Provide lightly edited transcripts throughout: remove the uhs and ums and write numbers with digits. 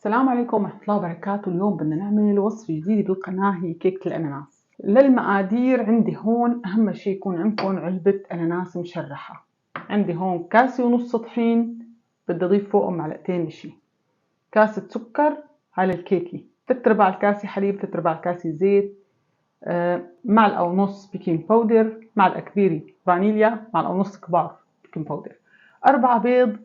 السلام عليكم ورحمة الله وبركاته. اليوم بدنا نعمل وصفة جديدة بالقناة، هي كيكة الأناناس. للمقادير عندي هون أهم شي يكون عندكم علبة أناناس مشرحة. عندي هون كاسة ونص طحين، بدي أضيف فوقهم معلقتين نشا، كاسة سكر على الكيكة، 3/4 الكاسة حليب، 3/4 الكاسة زيت، معلقة ونص بيكنج باودر، معلقة كبيرة فانيليا، معلقة ونص كبار بيكنج باودر، 4 بيض.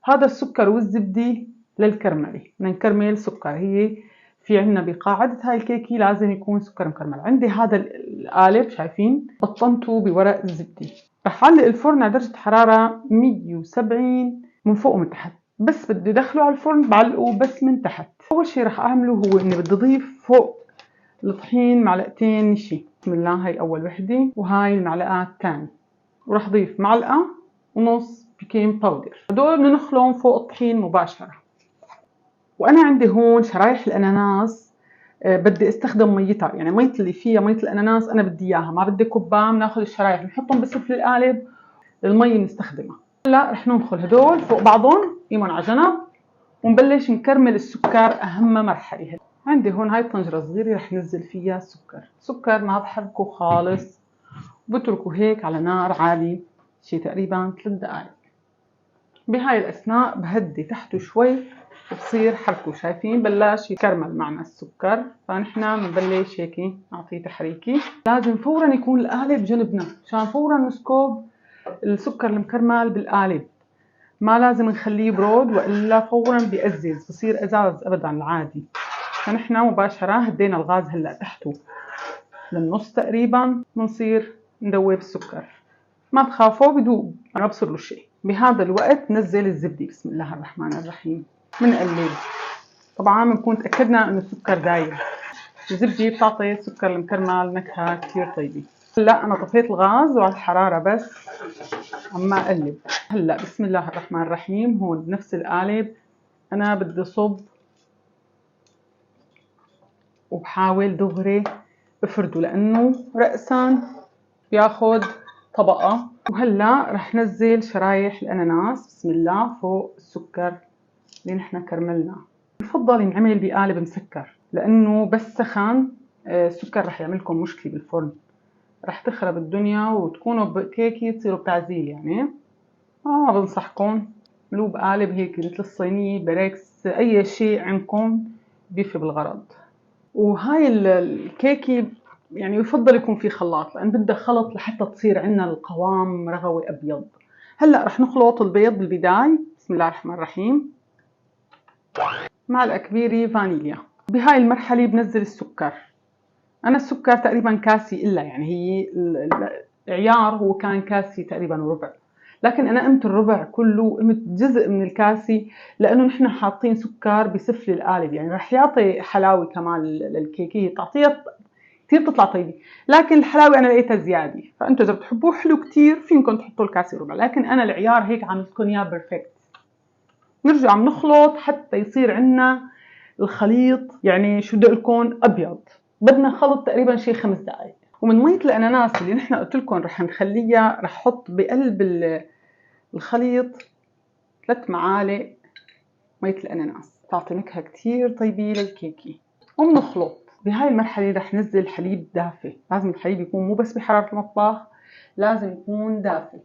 هذا السكر والزبدة للكرملة، بدنا نكرمل سكر. هي في عنا بقاعدة هاي الكيكة لازم يكون سكر مكرمل. عندي هذا القالب شايفين بطنته بورق الزبدة. رح علق الفرن على درجة حرارة 170 من فوق ومن تحت، بس بدي ادخله على الفرن بعلقه بس من تحت. اول شي رح اعمله هو اني بدي اضيف فوق الطحين معلقتين نشا. بسم الله، هاي اول وحدة وهاي المعلقة الثانية، ورح اضيف معلقة ونص بيكنج باودر. هدول بدنا نخلهم فوق الطحين مباشرة. وانا عندي هون شرايح الاناناس، بدي استخدم ميتها، يعني مية اللي فيها مية الاناناس انا بدي اياها، ما بدي كبها. بناخذ الشرايح بنحطهم بس في القالب، المي بنستخدمها. هلا رح ننخل هدول فوق بعضهم يمن على جنب، ونبلش نكرمل السكر. اهم مرحلة عندي هون هاي طنجرة صغيرة رح ننزل فيها سكر ما بحركه خالص، بتركه هيك على نار عالي شي تقريبا 3 دقائق. بهاي الاثناء بهدي تحته شوي وبصير حركه. شايفين بلاش يكرمل معنا السكر، فنحن بنبلش هيك نعطيه تحريكي. لازم فورا يكون القالب جنبنا مشان فورا نسكب السكر المكرمل بالقالب، ما لازم نخليه برود والا فورا بيأزز، بصير ازاز ابدا العادي. فنحن مباشرة هدينا الغاز هلا تحته للنص تقريبا، بنصير ندوب السكر. ما تخافوا بدوب، ما بصير له شيء. بهذا الوقت نزل الزبدة. بسم الله الرحمن الرحيم. بنقلب، طبعا بنكون تأكدنا انه السكر دايب. الزبدة بتعطي السكر المكرمل نكهة كثير طيبة. هلا انا طفيت الغاز وعلى الحرارة بس عم اقلب. هلا بسم الله الرحمن الرحيم. هون بنفس القالب انا بدي صب وبحاول دغري بفرده لانه رأسا بياخد طبقة. وهلا رح نزل شرايح الاناناس بسم الله فوق السكر اللي نحن كرملناه. بفضل ينعمل بقالب مسكر لانه بس سخن السكر رح يعملكم مشكلة بالفرن، رح تخرب الدنيا وتكونوا بكيكة تصيروا بتعزيل. يعني ما بنصحكم، ملو بقالب هيك مثل الصينية، بريكس، اي شيء عندكم بيفي بالغرض. وهاي الكيكة يعني يفضل يكون في خلاط، لأن بدها خلط لحتى تصير عندنا القوام رغوي أبيض. هلأ رح نخلط البيض بالبداية. بسم الله الرحمن الرحيم. معلقة كبيرة فانيليا. بهاي المرحلة بنزل السكر. أنا السكر تقريبا كاسي إلا، يعني هي العيار هو كان كاسي تقريبا وربع، لكن أنا قمت الربع كله وقمت جزء من الكاسي، لأنه نحن حاطين سكر بسفل القالب، يعني رح يعطي حلاوة كمان للكيكة، تعطيها كثير تطلع طيبة. لكن الحلاوة أنا لقيتها زيادة، فأنتوا إذا بتحبوه حلو كثير فينكم تحطوا الكاسة ربع، لكن أنا العيار هيك عملتكم إياه بيرفكت. نرجع نخلط حتى يصير عنا الخليط، يعني شو بدي أقول لكم، أبيض. بدنا خلط تقريبا شي 5 دقائق. ومن مية الأناناس اللي نحن قلت لكم رح نخليها، رح أحط بقلب الخليط 3 معالق مية الأناناس، تعطي نكهة كثير طيبة للكيكة. وبنخلط. بهاي المرحلة رح نزل حليب دافي، لازم الحليب يكون مو بس بحرارة المطبخ، لازم يكون دافي.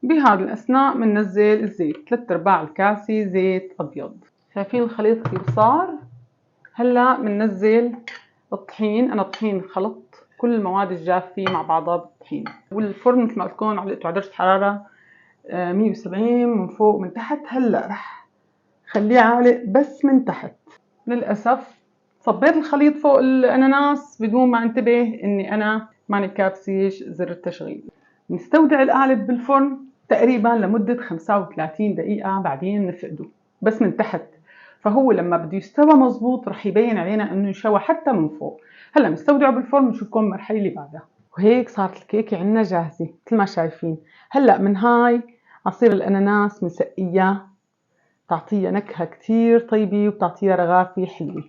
بهذا الأثناء بننزل الزيت، 3/4 الكاسة زيت أبيض. شايفين الخليط كيف صار؟ هلا بننزل الطحين. أنا الطحين خلطت كل المواد الجافة مع بعضها بالطحين، والفرن مثل ما قلت لكم علقته على درجة حرارة 170 من فوق ومن تحت. هلا رح خليه عالق بس من تحت. للأسف صبيت الخليط فوق الأناناس بدون ما انتبه إني أنا ماني كابسة زر التشغيل. نستودع القالب بالفرن تقريبا لمدة 35 دقيقة، بعدين نفقده بس من تحت، فهو لما بده يستوى مزبوط رح يبين علينا إنه يشوى حتى من فوق. هلا نستودعه بالفرن ونشوفكم المرحلة اللي بعدها. وهيك صارت الكيكة عنا جاهزة مثل ما شايفين. هلا من هاي عصير الأناناس بنسقيها، تعطيها نكهة كتير طيبة وبتعطيها رغافة حلوة.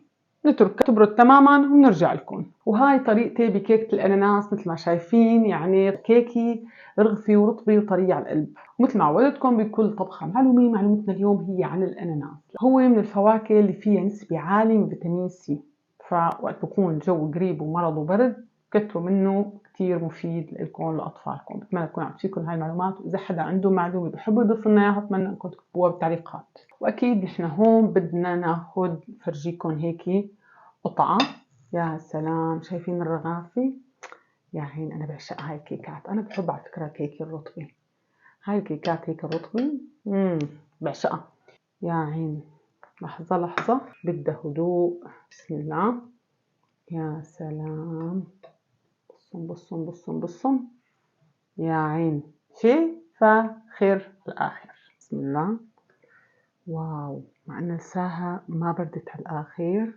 نتركها تبرد تماما ونرجع لكم. وهاي طريقتي بكيكة الأناناس مثل ما شايفين، يعني كيكي رغفي ورطبة وطرية على القلب. ومثل ما عودتكم بكل طبخة معلومتنا اليوم هي عن الأناناس. هو من الفواكه اللي فيها نسبة عالية من فيتامين سي، فوقت بكون الجو قريب ومرض وبرد كتروا منه، كتير مفيد لكم لأطفالكم. بتمنى تكون عم تفيدكم هاي المعلومات، وإذا حدا عنده معلومة بحب يضيف لنا إياها بتمنى إنكم تكتبوها بالتعليقات. وأكيد نحن هون بدنا ناخد فرجيكم هيك قطعة. يا سلام، شايفين الرغافة؟ يا عين أنا بعشق هاي الكيكات. أنا بحب على فكرة كيكة الرطبة، هاي الكيكات هيك الرطبة بعشقها. يا عين، لحظة لحظة بدها هدوء. بسم الله. يا سلام، بصم بصم بصم بصم. يا عين، شي فاخر الآخر. بسم الله. واو، مع إن لساها ما بردت على الآخر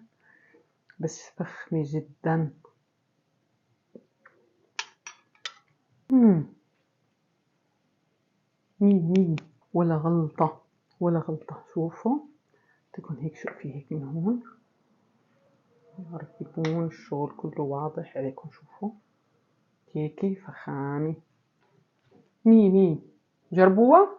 بس فخمة جدا. مين ولا غلطة ولا غلطة. شوفوا تكون هيك، شوفي هيك من هون، يا رب يكون الشغل كله واضح عليكم. شوفوا كيكي فخامة. مين جربوها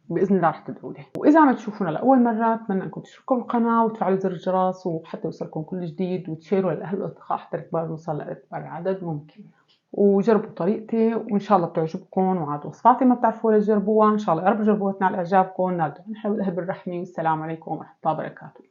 بإذن الله رح تدعولي. وإذا عم تشوفونا لأول مرة أتمنى أنكم تشتركوا بالقناة وتفعلوا زر الجرس وحتى يوصلكم كل جديد، وتشيروا للأهل والأصدقاء حتى نكبر نوصل لأكبر عدد ممكن. وجربوا طريقتي وإن شاء الله بتعجبكم. وعاد وصفاتي ما بتعرفوا ولا تجربوها إن شاء الله، يا رب جربوها تنال إعجابكم. نال نحن والأهل بالرحمة، والسلام عليكم ورحمة الله وبركاته.